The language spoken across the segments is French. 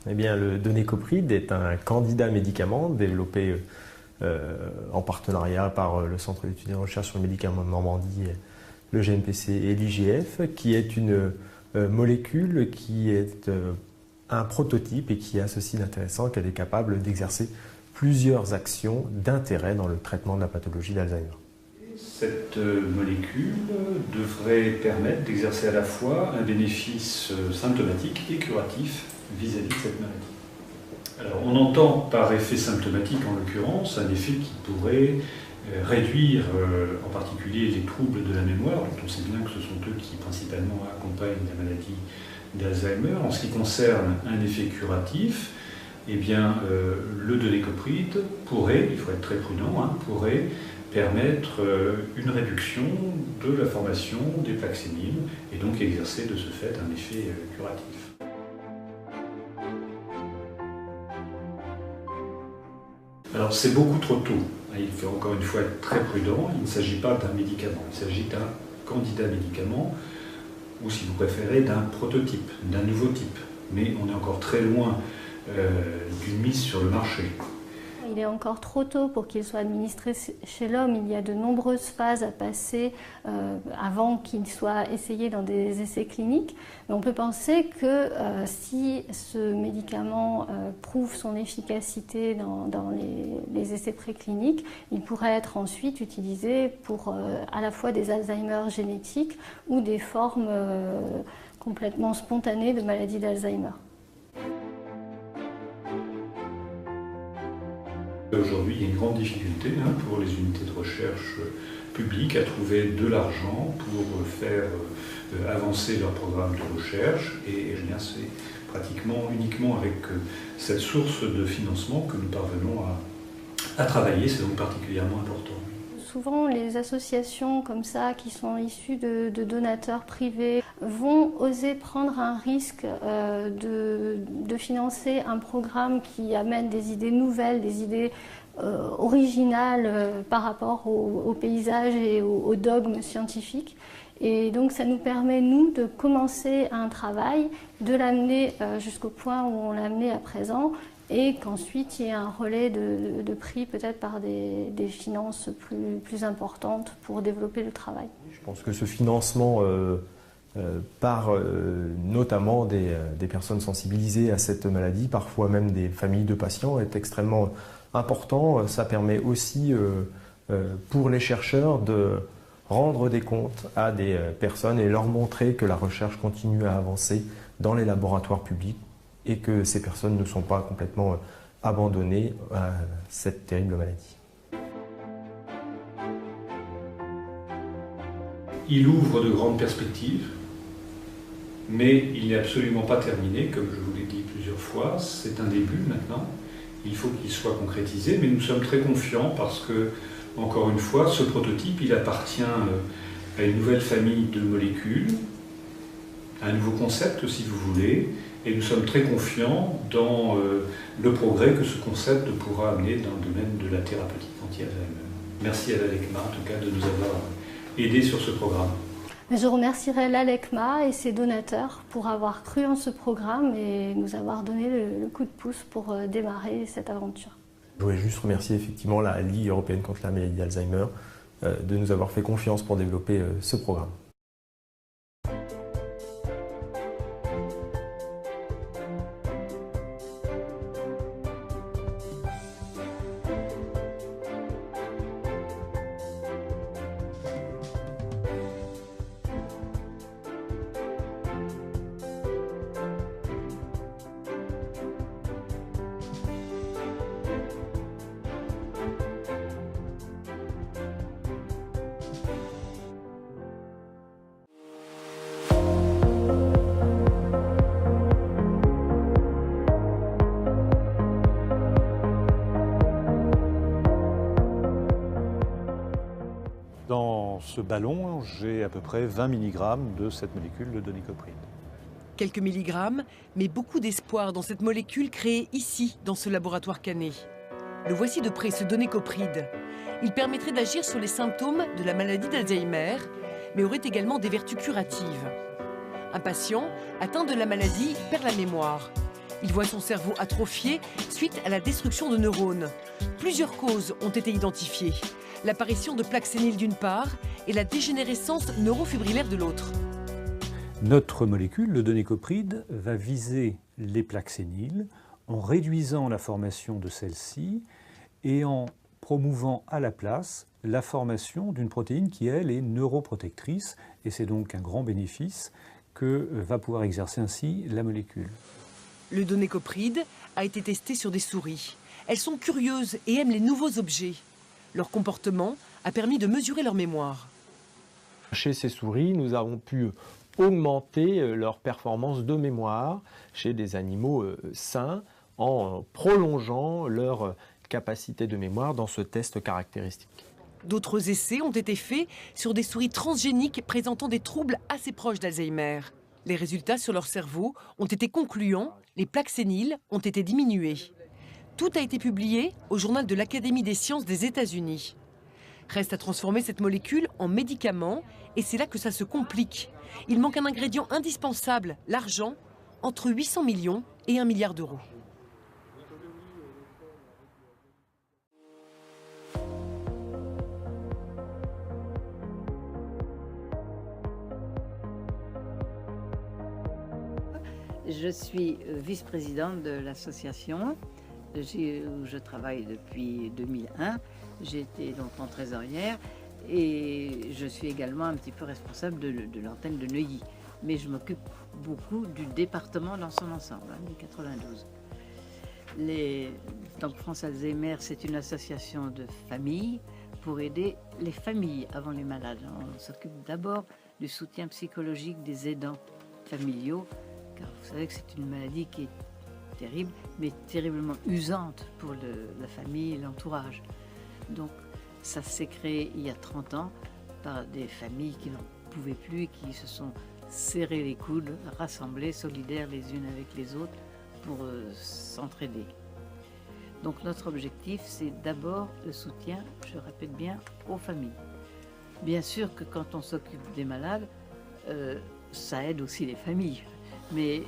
Eh bien, le Donnécopride est un candidat médicament développé en partenariat par le Centre d'études et de recherche sur le médicament de Normandie, le GNPC et l'IGF, qui est une molécule qui est un prototype et qui a ceci d'intéressant qu'elle est capable d'exercer plusieurs actions d'intérêt dans le traitement de la pathologie d'Alzheimer. Cette molécule devrait permettre d'exercer à la fois un bénéfice symptomatique et curatif vis-à-vis de cette maladie. Alors, on entend par effet symptomatique en l'occurrence un effet qui pourrait réduire en particulier les troubles de la mémoire, dont on sait bien que ce sont eux qui principalement accompagnent la maladie d'Alzheimer. En ce qui concerne un effet curatif, eh bien, le Donnécopride pourrait, il faut être très prudent, pourrait permettre une réduction de la formation des plaques séniles et donc exercer de ce fait un effet curatif. Alors c'est beaucoup trop tôt, il faut encore une fois être très prudent, il ne s'agit pas d'un médicament, il s'agit d'un candidat médicament ou si vous préférez d'un prototype, d'un nouveau type, mais on est encore très loin d'une mise sur le marché. Il est encore trop tôt pour qu'il soit administré chez l'homme. Il y a de nombreuses phases à passer avant qu'il soit essayé dans des essais cliniques. Mais on peut penser que si ce médicament prouve son efficacité dans les essais précliniques, il pourrait être ensuite utilisé pour à la fois des Alzheimer génétiques ou des formes complètement spontanées de maladie d'Alzheimer. Aujourd'hui, il y a une grande difficulté pour les unités de recherche publiques à trouver de l'argent pour faire avancer leur programme de recherche. Et c'est pratiquement uniquement avec cette source de financement que nous parvenons à travailler. C'est donc particulièrement important. Souvent, les associations comme ça, qui sont issues de donateurs privés, vont oser prendre un risque de financer un programme qui amène des idées nouvelles, des idées originales par rapport au paysage et aux dogmes scientifiques. Et donc ça nous permet, nous, de commencer un travail, de l'amener jusqu'au point où on l'a amené à présent, et qu'ensuite il y ait un relais de prix peut-être par des finances plus importantes pour développer le travail. Je pense que ce financement par notamment des personnes sensibilisées à cette maladie, parfois même des familles de patients, est extrêmement important. Ça permet aussi pour les chercheurs de rendre des comptes à des personnes et leur montrer que la recherche continue à avancer dans les laboratoires publics et que ces personnes ne sont pas complètement abandonnées à cette terrible maladie. Il ouvre de grandes perspectives, mais il n'est absolument pas terminé, comme je vous l'ai dit plusieurs fois. C'est un début maintenant. Il faut qu'il soit concrétisé, mais nous sommes très confiants parce que, encore une fois, ce prototype, il appartient à une nouvelle famille de molécules, à un nouveau concept, si vous voulez, et nous sommes très confiants dans le progrès que ce concept pourra amener dans le domaine de la thérapeutique anti-Alzheimer. Merci à l'ALECMA, en tout cas, de nous avoir aidés sur ce programme. Je remercierai l'ALECMA et ses donateurs pour avoir cru en ce programme et nous avoir donné le coup de pouce pour démarrer cette aventure. Je voudrais juste remercier effectivement la Ligue européenne contre la maladie d'Alzheimer de nous avoir fait confiance pour développer ce programme. Dans ce ballon, j'ai à peu près 20 mg de cette molécule de Donnécopride. Quelques milligrammes, mais beaucoup d'espoir dans cette molécule créée ici, dans ce laboratoire Canet. Le voici de près, ce Donnécopride. Il permettrait d'agir sur les symptômes de la maladie d'Alzheimer, mais aurait également des vertus curatives. Un patient atteint de la maladie perd la mémoire. Il voit son cerveau atrophié suite à la destruction de neurones. Plusieurs causes ont été identifiées. L'apparition de plaques séniles d'une part et la dégénérescence neurofibrillaire de l'autre. Notre molécule, le donécopride, va viser les plaques séniles en réduisant la formation de celles-ci et en promouvant à la place la formation d'une protéine qui, elle, est neuroprotectrice. Et c'est donc un grand bénéfice que va pouvoir exercer ainsi la molécule. Le donécopride a été testé sur des souris. Elles sont curieuses et aiment les nouveaux objets. Leur comportement a permis de mesurer leur mémoire. Chez ces souris, nous avons pu augmenter leur performance de mémoire chez des animaux sains en prolongeant leur capacité de mémoire dans ce test caractéristique. D'autres essais ont été faits sur des souris transgéniques présentant des troubles assez proches d'Alzheimer. Les résultats sur leur cerveau ont été concluants, les plaques séniles ont été diminuées. Tout a été publié au journal de l'Académie des sciences des États-Unis. Reste à transformer cette molécule en médicament et c'est là que ça se complique. Il manque un ingrédient indispensable, l'argent, entre 800 millions et 1 milliard d'euros. Je suis vice-présidente de l'association où je travaille depuis 2001. J'ai été longtemps trésorière et je suis également un petit peu responsable de l'antenne de Neuilly. Mais je m'occupe beaucoup du département dans son ensemble, du 92. Donc France Alzheimer, c'est une association de familles pour aider les familles avant les malades. On s'occupe d'abord du soutien psychologique des aidants familiaux, car vous savez que c'est une maladie qui est terrible, mais terriblement usante pour la famille et l'entourage. Donc ça s'est créé il y a 30 ans par des familles qui n'en pouvaient plus et qui se sont serrées les coudes, rassemblées, solidaires les unes avec les autres pour s'entraider. Donc notre objectif, c'est d'abord le soutien, je répète bien, aux familles. Bien sûr que quand on s'occupe des malades, ça aide aussi les familles. Mais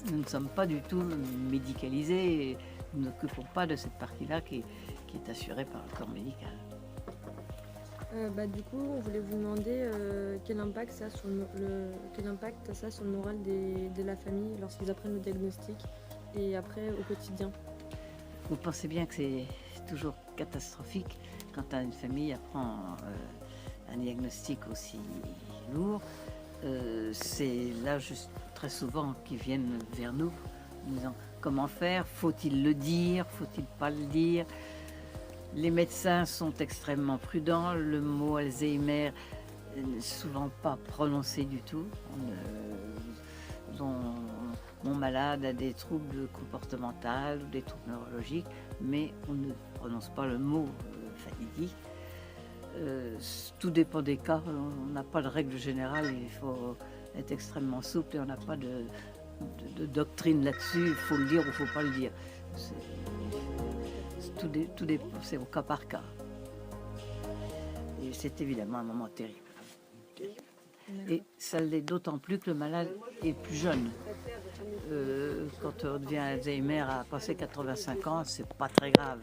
nous ne sommes pas du tout médicalisés, et nous ne nous occupons pas de cette partie-là qui est assurée par le corps médical. Du coup, on voulait vous demander quel impact ça a sur le moral de la famille lorsqu'ils apprennent le diagnostic et après au quotidien. Vous pensez bien que c'est toujours catastrophique quand une famille apprend un diagnostic aussi lourd. C'est là juste très souvent qu'ils viennent vers nous en disant comment faire, faut-il le dire, faut-il pas le dire. Les médecins sont extrêmement prudents, le mot Alzheimer n'est souvent pas prononcé du tout. Mon malade a des troubles comportementaux, des troubles neurologiques, mais on ne prononce pas le mot fatidique. Tout dépend des cas, on n'a pas de règle générale, il faut être extrêmement souple et on n'a pas de doctrine là-dessus, il faut le dire ou il ne faut pas le dire. Tout dépend, c'est au cas par cas. Et c'est évidemment un moment terrible. Et ça l'est d'autant plus que le malade est plus jeune. Quand on devient Alzheimer à passer 85 ans, c'est pas très grave.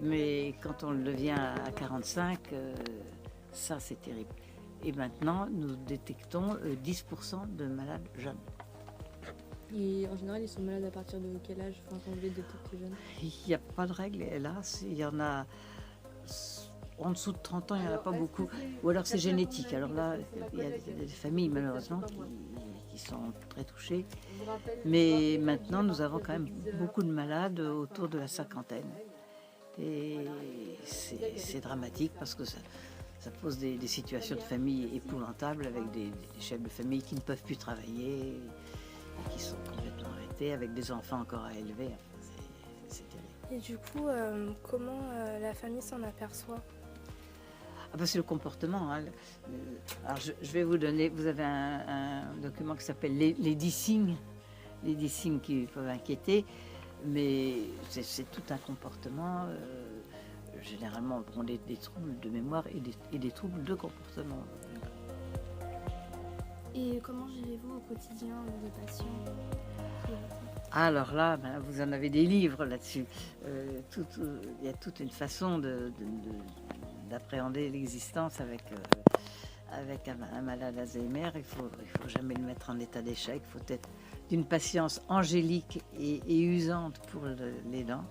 Mais quand on le devient à 45, ça c'est terrible. Et maintenant, nous détectons 10% de malades jeunes. Et en général, ils sont malades à partir de quel âge, quand vous les détectez jeunes? Il n'y a pas de règle, hélas. Il y en a en dessous de 30 ans, il n'y en a pas beaucoup. Ou alors c'est génétique. Alors là, il y a des familles malheureusement qui sont très touchées. Mais maintenant, nous avons quand même beaucoup de malades autour de la cinquantaine. Et c'est dramatique parce que ça pose des situations de famille épouvantables avec des chefs de famille qui ne peuvent plus travailler et qui sont complètement arrêtés avec des enfants encore à élever. Enfin, c'est terrible. Et du coup, comment la famille s'en aperçoit? C'est le comportement. Hein. Alors je vais vous donner, vous avez un document qui s'appelle les 10 signes. Les 10 signes qui peuvent inquiéter. Mais c'est tout un comportement. Généralement, on a des troubles de mémoire et des troubles de comportement. Et comment gérez-vous au quotidien les patients? Alors là, ben, vous en avez des livres là-dessus. Il y a toute une façon d'appréhender l'existence avec un malade Alzheimer. Il faut jamais le mettre en état d'échec. Il faut être d'une patience angélique et usante pour l'aidant,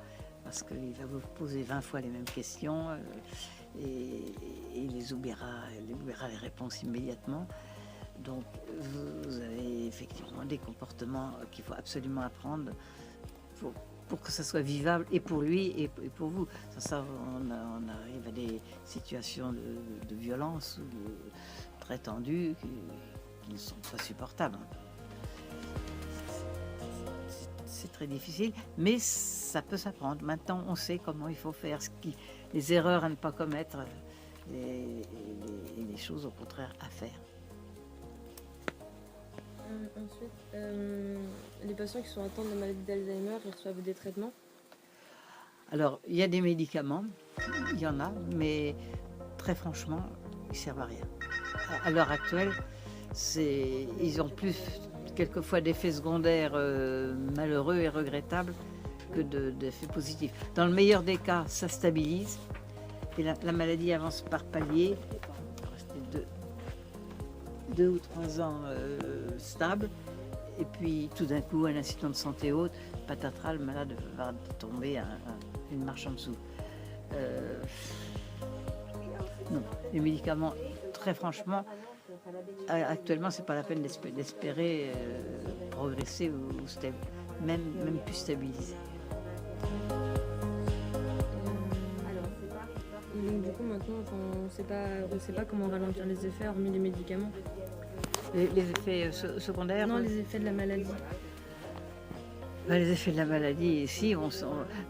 parce qu'il va vous poser 20 fois les mêmes questions et il les oubliera les réponses immédiatement. Donc vous avez effectivement des comportements qu'il faut absolument apprendre pour que ça soit vivable et pour lui et pour vous. Sans ça, on arrive à des situations de violence très tendues qui ne sont pas supportables. C'est très difficile, mais ça peut s'apprendre. Maintenant, on sait comment il faut faire, les erreurs à ne pas commettre et les choses au contraire à faire. Ensuite, les patients qui sont atteints de la maladie d'Alzheimer, ils reçoivent des traitements? Alors, il y a des médicaments, il y en a, mais très franchement, ils ne servent à rien. À l'heure actuelle, ils ont plus quelquefois d'effets secondaires malheureux et regrettables que d'effets positifs. Dans le meilleur des cas, ça stabilise et la maladie avance par paliers. Il va rester 2 ou 3 ans stable, et puis tout d'un coup, un incident de santé haute, patatras, le malade va tomber à une marche en dessous. Non, les médicaments, très franchement, actuellement, c'est pas la peine d'espérer progresser ou même plus stabiliser. Donc du coup, maintenant, on ne sait pas comment ralentir les effets, hormis les médicaments. Les effets secondaires? Non, les effets de la maladie. Les effets de la maladie, ici,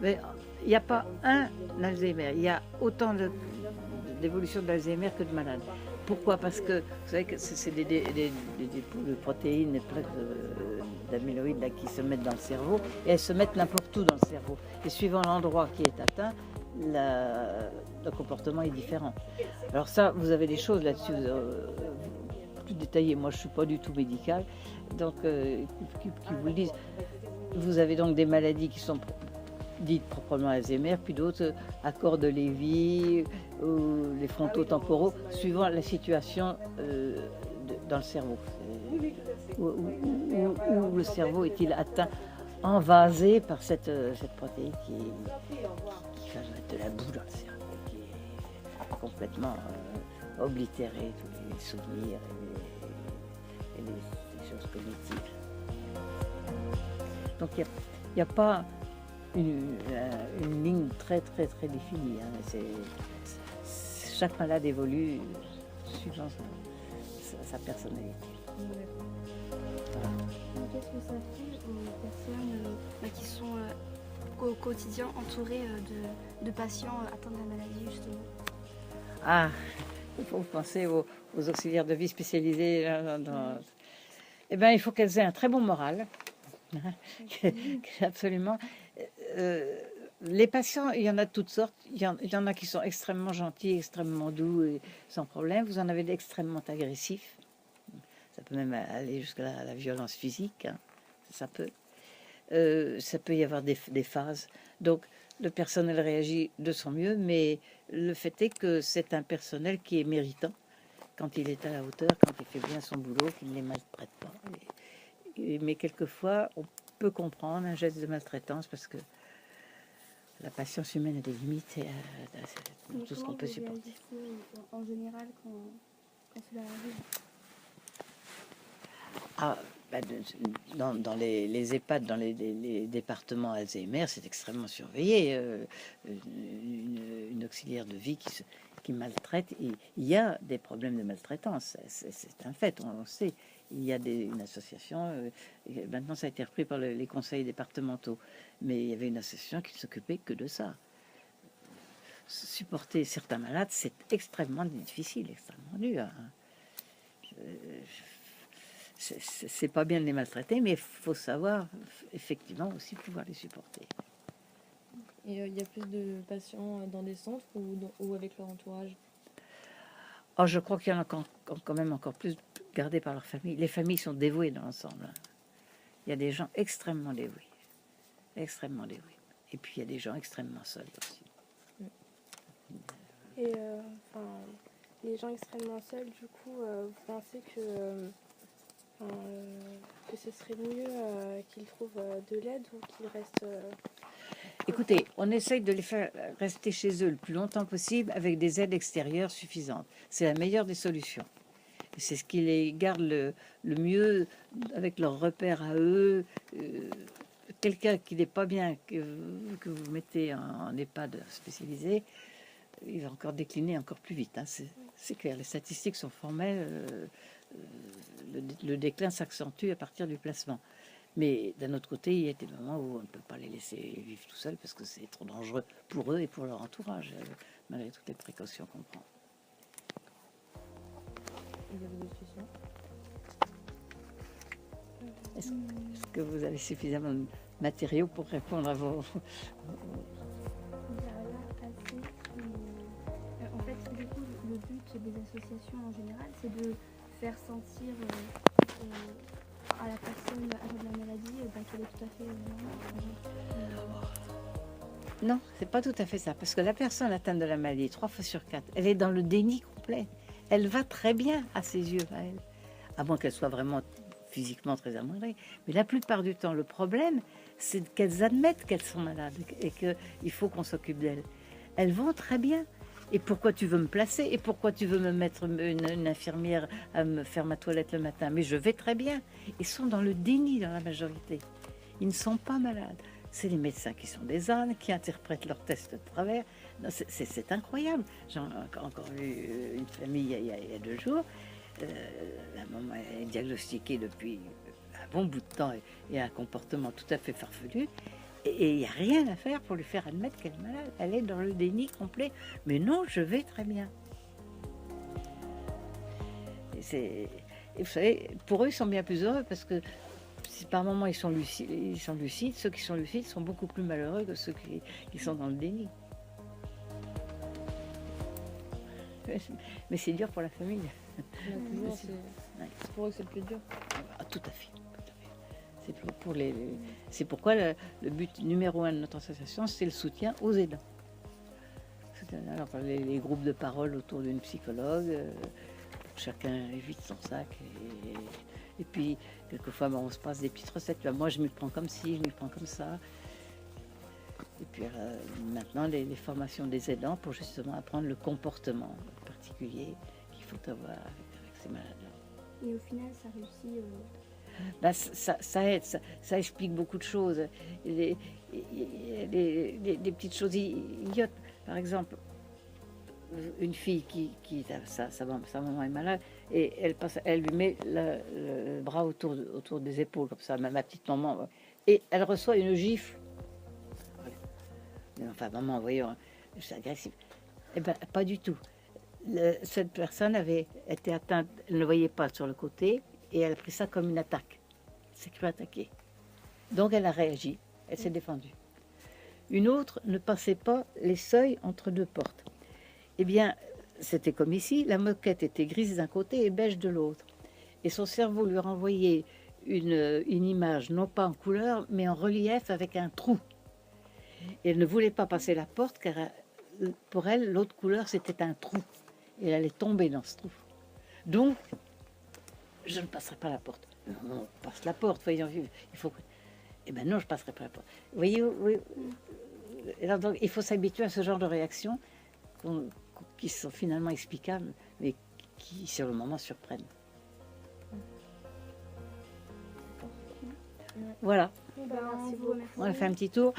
mais il n'y a pas un Alzheimer. Il y a autant d'évolution d'Alzheimer que de malades. Pourquoi? Parce que vous savez que c'est des protéines, des plaques d'amyloïdes qui se mettent dans le cerveau, et elles se mettent n'importe où dans le cerveau. Et suivant l'endroit qui est atteint, le comportement est différent. Alors ça, vous avez des choses là-dessus plus détaillées. Moi, je ne suis pas du tout médicale, donc qui vous le disent. Vous avez donc des maladies qui sont dites proprement Alzheimer, puis d'autres accords de Lévy ou les frontotemporaux, suivant la situation dans le cerveau. Où le cerveau est-il atteint, envasé par cette protéine qui fait de la boue dans le cerveau, qui est complètement oblitérée, tous les souvenirs et les choses cognitives. Donc il n'y a pas une ligne très définie. Chaque malade évolue suivant sa personnalité. Voilà. Qu'est-ce que ça fait aux personnes qui sont au quotidien entourées de patients atteints de la maladie, justement? Ah, il faut penser aux auxiliaires de vie spécialisés. Eh bien, il faut qu'elles aient un très bon moral. Absolument. Les patients, il y en a de toutes sortes. Il y en a qui sont extrêmement gentils, extrêmement doux et sans problème. Vous en avez d'extrêmement agressifs. Ça peut même aller jusqu'à la violence physique. Hein. Ça peut y avoir des phases. Donc, le personnel réagit de son mieux, mais le fait est que c'est un personnel qui est méritant quand il est à la hauteur, quand il fait bien son boulot, qu'il ne les maltraite pas. Mais quelquefois, on peut comprendre un geste de maltraitance parce que la patience humaine a des limites et tout ce qu'on peut supporter. En général, quand cela arrive? Dans les EHPAD, dans les départements Alzheimer, c'est extrêmement surveillé. Une auxiliaire de vie qui maltraite, il y a des problèmes de maltraitance, c'est un fait, on le sait. Il y a une association, maintenant ça a été repris par les conseils départementaux, mais il y avait une association qui ne s'occupait que de ça. Supporter certains malades, c'est extrêmement difficile, extrêmement dur. C'est pas bien de les maltraiter, mais il faut savoir effectivement aussi pouvoir les supporter. Et il y a plus de patients dans des centres ou avec leur entourage? Oh, je crois qu'il y en a quand même encore plus gardés par leur famille. Les familles sont dévouées dans l'ensemble. Il y a des gens extrêmement dévoués. Extrêmement liés, oui. Et puis il y a des gens extrêmement seuls aussi. Et les gens extrêmement seuls, du coup, vous pensez que ce serait mieux qu'ils trouvent de l'aide ou qu'ils restent... Écoutez, on essaye de les faire rester chez eux le plus longtemps possible avec des aides extérieures suffisantes. C'est la meilleure des solutions. C'est ce qui les garde le mieux avec leurs repères à eux. Quelqu'un qui n'est pas bien, que vous mettez en EHPAD spécialisé, il va encore décliner encore plus vite. Hein. C'est clair, les statistiques sont formelles. Le déclin s'accentue à partir du placement. Mais d'un autre côté, il y a des moments où on ne peut pas les laisser vivre tout seuls parce que c'est trop dangereux pour eux et pour leur entourage, malgré toutes les précautions qu'on prend. Est-ce que vous avez suffisamment de matériaux pour répondre à vos... En fait, du coup, le but des associations en général, c'est de faire sentir à la personne atteinte de la maladie qu'elle est tout à fait normale. Non, c'est pas tout à fait ça, parce que la personne atteinte de la maladie, 3 fois sur 4, elle est dans le déni complet. Elle va très bien à ses yeux, à elle, à moins qu'elle soit vraiment physiquement très amoindrie. Mais la plupart du temps, le problème, c'est qu'elles admettent qu'elles sont malades et qu'il faut qu'on s'occupe d'elles. Elles vont très bien. Et pourquoi tu veux me placer? Et pourquoi tu veux me mettre une infirmière à me faire ma toilette le matin? Mais je vais très bien. Ils sont dans le déni dans la majorité. Ils ne sont pas malades. C'est les médecins qui sont des ânes, qui interprètent leurs tests de travers. C'est incroyable. J'ai encore vu une famille il y a 2 jours. La maman est diagnostiquée depuis un bon bout de temps et a un comportement tout à fait farfelu. Et il n'y a rien à faire pour lui faire admettre qu'elle est malade. Elle est dans le déni complet. Mais non, je vais très bien. Et vous savez, pour eux, ils sont bien plus heureux parce que si par moments ils sont lucides, ceux qui sont lucides sont beaucoup plus malheureux que ceux qui sont dans le déni. Mais c'est dur pour la famille. C'est pour eux que c'est le plus dur. Ah, tout à fait. C'est pourquoi le but numéro 1 de notre association, c'est le soutien aux aidants. Alors, les groupes de parole autour d'une psychologue, chacun évite son sac. Et puis, quelquefois, on se passe des petites recettes. Moi, je m'y prends comme ci, je m'y prends comme ça. Et puis, maintenant, les formations des aidants pour justement apprendre le comportement particulier qu'il faut avoir avec ces malades-là. Et au final, ça réussit... Ben, ça aide, ça explique beaucoup de choses. Des petites choses idiotes. Par exemple, une fille sa maman est malade et elle lui met le bras autour des épaules, comme ça, ma petite maman, et elle reçoit une gifle. Enfin, maman, voyons, c'est agressif. Eh bien, pas du tout. Cette personne avait été atteinte, elle ne le voyait pas sur le côté, et elle a pris ça comme une attaque. Elle s'est cru attaquée. Donc elle a réagi, elle s'est défendue. Une autre ne passait pas les seuils entre 2 portes. Eh bien, c'était comme ici, la moquette était grise d'un côté et beige de l'autre. Et son cerveau lui renvoyait une image, non pas en couleur, mais en relief avec un trou. Et elle ne voulait pas passer la porte, car pour elle, l'autre couleur, c'était un trou. Et elle allait tomber dans ce trou. Donc, je ne passerai pas la porte. Non, on passe la porte, voyons, il faut que... Eh bien non, je ne passerai pas la porte. Vous voyez, oui. Alors, donc, il faut s'habituer à ce genre de réactions qui sont finalement explicables, mais qui, sur le moment, surprennent. Voilà. Merci beaucoup. On a fait un petit tour.